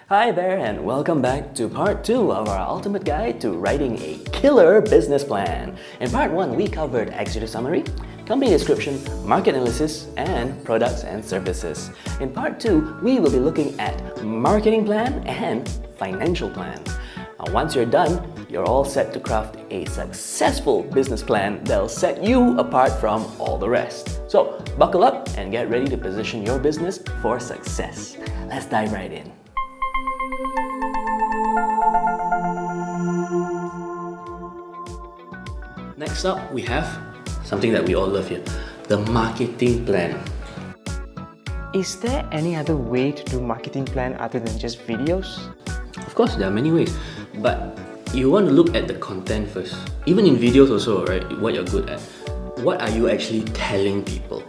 Hi there and welcome back to part 2 of our ultimate guide to writing a killer business plan. In part 1, we covered executive summary, company description, market analysis, and products and services. In part 2, we will be looking at marketing plan and financial plan. Now, once you're done, you're all set to craft a successful business plan that'll set you apart from all the rest. So, buckle up and get ready to position your business for success. Let's dive right in. Next up, we have something that we all love here, the marketing plan. Is there any other way to do marketing plan other than just videos? Of course, there are many ways, but you want to look at the content first. Even in videos also, right, what you're good at. What are you actually telling people?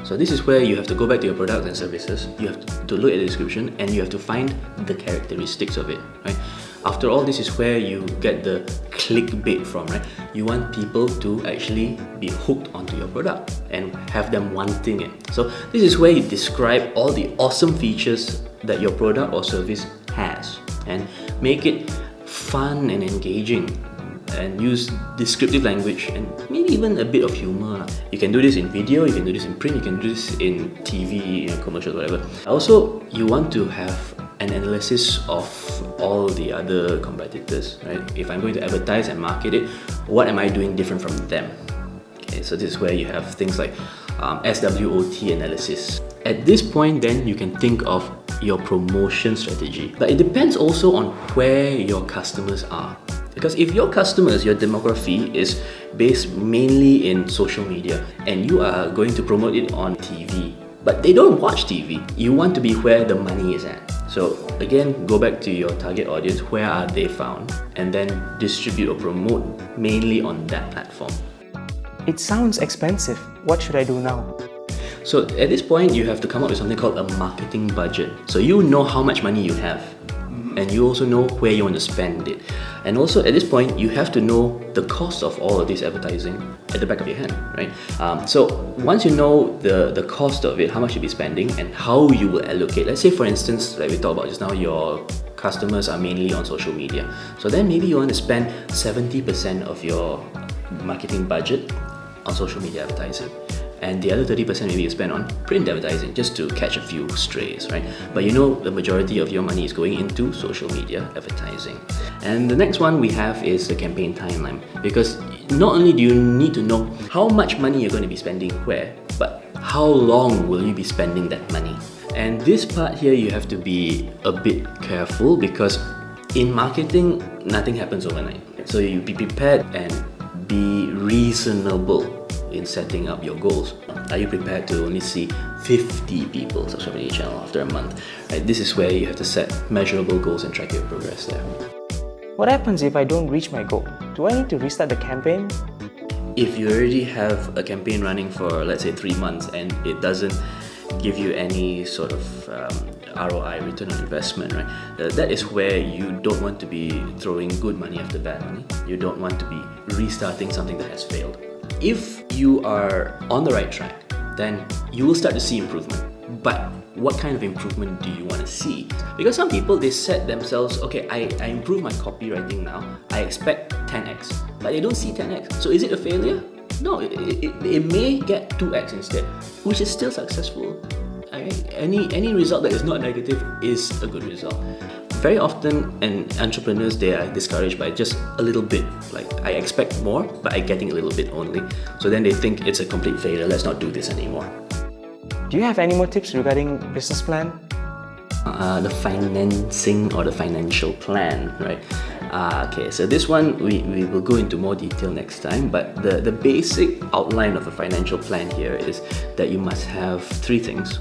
So this is where you have to go back to your products and services, you have to look at the description, and you have to find the characteristics of it, right? After all, this is where you get the clickbait from, right? You want people to actually be hooked onto your product and have them wanting it. So this is where you describe all the awesome features that your product or service has and make it fun and engaging, and use descriptive language and maybe even a bit of humor. You can do this in video, you can do this in print, you can do this in TV, commercials, whatever. Also, you want to have an analysis of all the other competitors, right? If I'm going to advertise and market it, what am I doing different from them? Okay, so this is where you have things like SWOT analysis. At this point, then you can think of your promotion strategy. But it depends also on where your customers are. Because if your customers, your demography is based mainly in social media and you are going to promote it on TV, but they don't watch TV, you want to be where the money is at. So again, go back to your target audience, where are they found, and then distribute or promote mainly on that platform. It sounds expensive. What should I do now? So at this point, you have to come up with something called a marketing budget. So you know how much money you have, and you also know where you want to spend it. And also at this point, you have to know the cost of all of this advertising at the back of your hand, right? So once you know the cost of it, how much you'll be spending and how you will allocate. Let's say for instance, like we talked about just now, your customers are mainly on social media. So then maybe you want to spend 70% of your marketing budget on social media advertising. And the other 30% maybe you spend on print advertising just to catch a few strays, right? But you know the majority of your money is going into social media advertising. And the next one we have is the campaign timeline, because not only do you need to know how much money you're going to be spending where, but how long will you be spending that money? And this part here you have to be a bit careful, because in marketing, nothing happens overnight. So you be prepared and be reasonable in setting up your goals. Are you prepared to only see 50 people subscribe to your channel after a month? Right, this is where you have to set measurable goals and track your progress there. What happens if I don't reach my goal? Do I need to restart the campaign? If you already have a campaign running for, let's say, 3 months and it doesn't give you any sort of ROI, return on investment, right? That is where you don't want to be throwing good money after bad money. You don't want to be restarting something that has failed. If you are on the right track, then you will start to see improvement. But what kind of improvement do you want to see? Because some people, they set themselves, okay, I improve my copywriting now, I expect 10x, but they don't see 10x. So is it a failure? No, it may get 2x instead, which is still successful. Any result that is not negative is a good result. Very often, entrepreneurs, they are discouraged by just a little bit. Like, I expect more, but I'm getting a little bit only. So then they think it's a complete failure, let's not do this anymore. Do you have any more tips regarding business plan? The financing or the financial plan, right? Okay, so this one we will go into more detail next time, but the basic outline of a financial plan here is that you must have 3 things.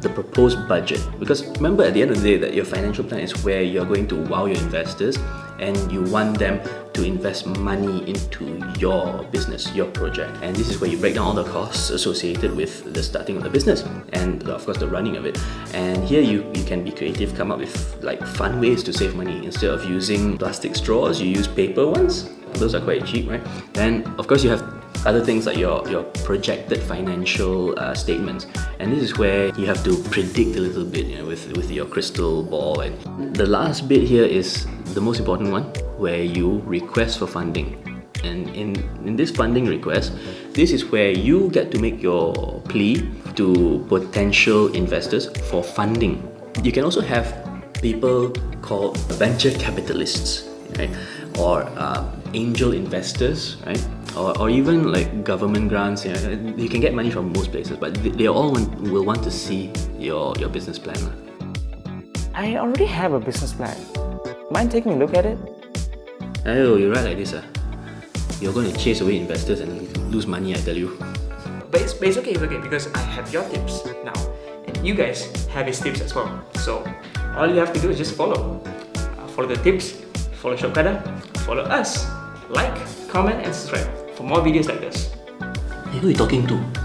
The proposed budget, because remember at the end of the day that your financial plan is where you're going to wow your investors and you want them to invest money into your business, your project. And this is where you break down all the costs associated with the starting of the business and of course the running of it. And here you can be creative, come up with like fun ways to save money. Instead of using plastic straws, you use paper ones. Those are quite cheap, right? Then of course you have Other things like your projected financial statements, and this is where you have to predict a little bit, with your crystal ball. And the last bit here is the most important one, where you request for funding. And in this funding request, this is where you get to make your plea to potential investors for funding. You can also have people called venture capitalists, right? Or angel investors, right? Or even like government grants. You can get money from most places, but they all will want to see your business plan. I already have a business plan. Mind taking a look at it? Oh, you write like this, You're going to chase away investors and lose money, I tell you. But it's okay, because I have your tips now. And you guys have his tips as well. So all you have to do is just follow. Follow the tips, follow Shopkada, follow us. Like, comment and subscribe for more videos like this. Hey, who are you talking to?